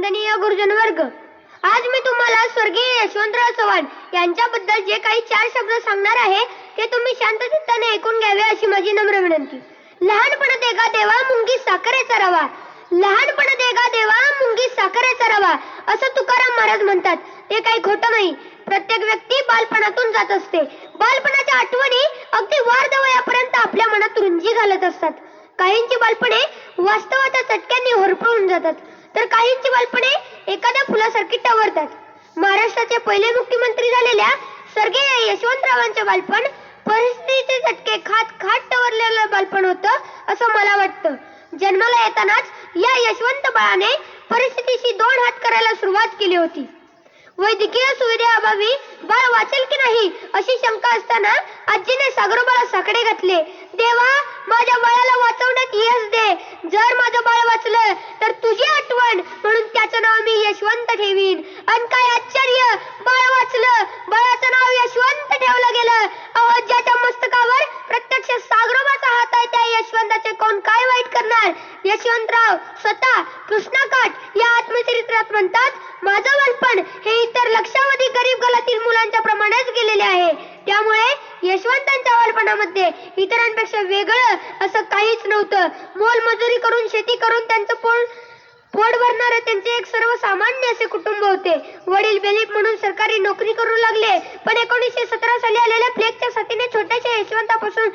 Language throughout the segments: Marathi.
वंदनीय गुरुजन वर्ग, आज मी तुम्हाला स्वर्गीय यशवंतराव चव्हाण यांच्याबद्दल जे काही 4 शब्द सांगणार आहे ते तुम्ही शांतचित्ताने ऐकून घ्यावे अशी माझी नम्र विनंती. लहानपण देगा देवा मुंगी साखरेचा रवा, लहानपण देगा देवा मुंगी साखरेचा रवा असं तुकाराम महाराज म्हणतात. ते काही खोटं नाही. प्रत्येक व्यक्ती बालपणातून जात असते. बालपणाच्या आठवणी अगदी वार्धवयापर्यंत आपल्या मनात रुंजी घालत असतात. काहींची बालपणे वास्तवाच्या चटक्यांनी होरपळून जातात, तर काहींची बालपणे एखाद्या फुलासारखी टवरतात. महाराष्ट्राचे पहिले मुख्यमंत्री झालेल्या स्वर्गीय यशवंतरावांचे बालपण परिस्थितीचे झटके खात खात टवरलेलं बालपण होतं असं मला वाटतं. जन्माला येतानाच या यशवंत बाळाने परिस्थितीशी 2 हात करायला सुरुवात केली होती. वैद्यकीय सुविधेअभावी बाळ वाचेल की नाही अशी शंका असताना आजीने सागरोबाला साकडे घातले. देवा, माझ्या बाळाला वाचवण्यात यश दे. जर माझं बाळ वाचलं तर तुझी आठवण म्हणून त्याचं नाव मी यशवंत ठेवीन. आणि काय आश्चर्य, बाळ वाचलं. बाळाचं नाव यशवंत ठेवलं गेलं. अहो, ज्याच्या मस्तकावर प्रत्यक्ष सागरोबाचा हात आहे त्या यशवंताचे कोण काय वाईट करणार? यशवंतराव स्वतः कृष्णाकाठ या आत्मचरित्रात म्हणतात, माझं बालपण हे इतर लक्षावधी गरीब घरातील मुलांच्या प्रमाणेच गेलेले आहे. त्यामुळे यशवंतांच्या बालपणामध्ये इतरांपेक्षा वेगळं असं काहीच नव्हतं. मोलमजुरी करून शेती करून त्यांचं पोट भरणारे त्यांचे एक सर्वसामान्य असे कुटुंब होते. वडील बेलीप म्हणून सरकारी नोकरी करू लागले, पण 1917 साली आलेल्या प्लेगच्या साथीने छोट्याशा यशवंतापासून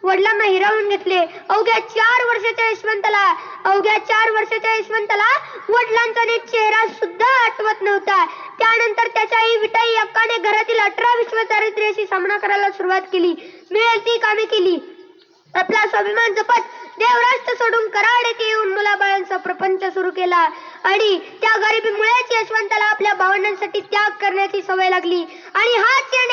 वडिलांना हिरावून घेतले. अवघ्या 4 वर्षाच्या यशवंताला वडिलांचा नीट चेहरा सुद्धा आठवत नव्हता. त्यानंतर त्याच्या आई विटाई अक्काने घरातील 18 विश्वदारिद्र्याशी सामना करायला सुरुवात केली. मिळेल ती कामे केली. आपला स्वाभिमान जपत देवराष्ट्र सोडून कराड येथे येऊन मुलाबाळांचा प्रपंच सुरू केला. आणि त्या गरिबीमुळेच यशवंताला आपल्या भावंडांसाठी त्याग करण्याची सवय लागली. आणि हाच या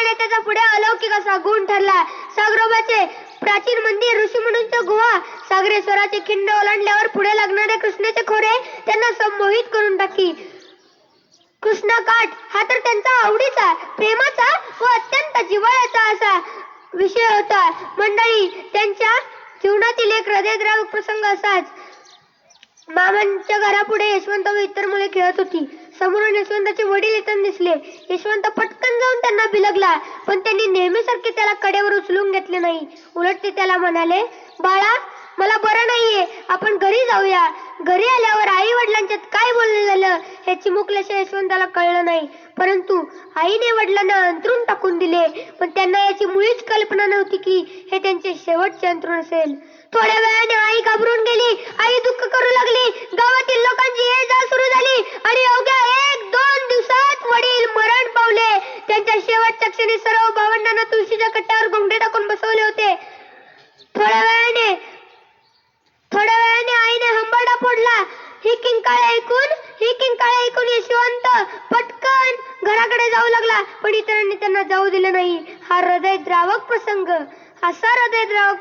नेत्याचा पुढे अलौकिक असा गुण ठरला. सागरोबाचे प्राचीन मंदिर, ऋषीमुनींचा गुहा, सागरेश्वराचे खिंड ओलांडल्यावर पुढे लागणारे कृष्णेचे खोरे त्यांना संमोहित करून टाकी. कृष्णाकाठ हा तर त्यांचा आवडीचा, प्रेमाचा व अत्यंत जिव्हाळ्याचा असा विषय होता. मंडळी, त्यांच्या जीवनातील एक हृदयद्रावक प्रसंग असाच. मामांच्या घरापुढे यशवंत व इतर मुले खेळत होती. समोरून यशवंताचे वडील येताना दिसले. यशवंत पटकन जाऊन त्यांना बिलगला, पण त्यांनी नेहमीसारखे त्याला कडेवर उचलून घेतले नाही. उलट ते त्याला म्हणाले, बाळा, मला बरं नाहीये, आपण घरी जाऊया. घरी आल्यावर आई वडिलांच्यात काय बोलणं झालं हे चिमुकल्याशिवाय यशवंताला कळलं नाही. परंतु आईने वडिलांना अंथरूण टाकून दिले, पण त्यांना याची मुळीच कल्पना नव्हती की हे त्यांचे शेवटचे अंथरूण असेल. थोड्या वेळाने आई घाबरून गेली. आई दुःख करू लागली. गावातील लोकांची ये जा सुरू झाली आणि अवघ्या 1-2 दिवसात वडील मरण पावले. त्यांच्या शेवटच्या क्षणी सर्व भावंडांना तुळशीच्या कट्ट्यावर घोंगडे टाकून बसवले होते. थोड्या वेळाने आईने हंबरडा फोडला. ही किंकाळी ऐकून यशवंत पटकन घराकडे जाऊ लागला, पण इतरांनी त्यांना जाऊ दिले नाही. हा हृदयद्रावक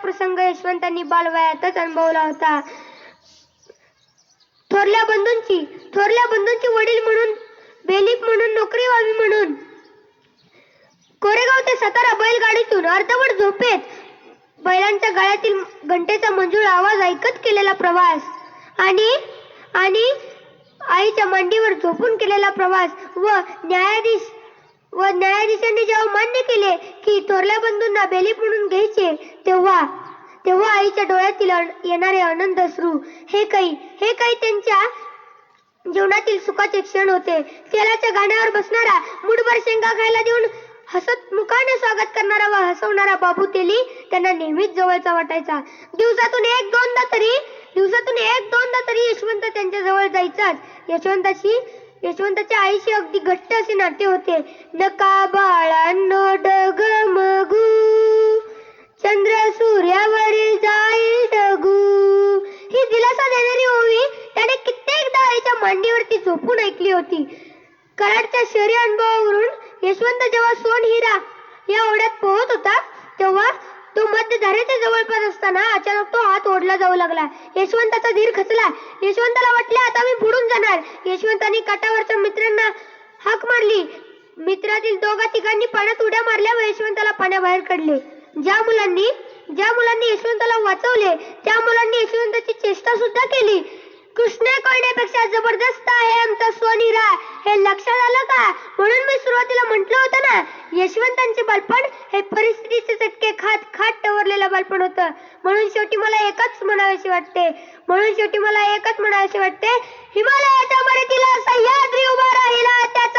प्रसंग यशवंतांनी बालवयातच अनुभवला होता. थोरल्या बंधूंची वडील म्हणून, बेलीप म्हणून, नोकरी व्हावी म्हणून कोरेगाव ते सातारा बैलगाडीतून अर्धवट झोपेत बैलांच्या गळ्यातील घंटेचा मंजूळ आवाज ऐकत केलेला प्रवास आणि आईच्या मांडीवर झोपून केलेला प्रवास व न्यायाधीशांनी जेव्हा मान्य केले की थोरल्या बंधूंना बेलीप म्हणून घ्यायचे, तेव्हा आईच्या डोळ्यातील येणारे आनंद अश्रू हे काही त्यांच्या जीवनातील सुखाचे क्षण होते. तेलाच्या गाण्यावर बसणारा, मुठभर शेंगा खायला देऊन हसत मुखाने स्वागत करणारा व हसवणारा बाबू तेली त्यांना नेहमीच जवळचा वाटायचा. दिवसातून एक दोनदा तरी यशवंत त्यांच्या जवळ जायचाच. यशवंताच्या आईशी अगदी घट्ट असे नाते होते. नका बाळांनो डगमगू, चंद्र सूर्यावरील जाईल डगू, ही दिलासा देणारी ओवी त्याने कित्येकदा आईच्या मांडीवरती झोपून ऐकली होती. कराडच्या शहरी अनुभवावरून यशवंत जेव्हा सोनहिरा या ओढ्यात पोहत होता, तेव्हा तो मध्यधारेच्या जवळपास असताना अचानक तो हात ओढला जाऊ लागला. यशवंताचा धीर खचला. यशवंताला वाटले आता मी बुडून जाणार. यशवंतांनी काठावरच्या मित्रांना हाक मारली. मित्रातील 2-3 पाण्यात उड्या मारल्या व यशवंताला पाण्याबाहेर काढले. ज्या मुलांनी यशवंताला वाचवले त्या मुलांनी यशवंताची चेष्टा सुद्धा केली. कृष्ण कळण्यापेक्षा जबरदस्त आहे आमचा स्वनिरा, हे लक्षात आलं का? म्हणून मी सुरुवातीला म्हटलं होतं ना, यशवंतांचे बालपण हे परिस्थितीचे चटके खात खात टवरलेलं बालपण होतं. म्हणून शेवटी मला एकच म्हणावेसे वाटते, हिमालयाच्या मरेतीला सह्याद्री उभा राहिला त्याचा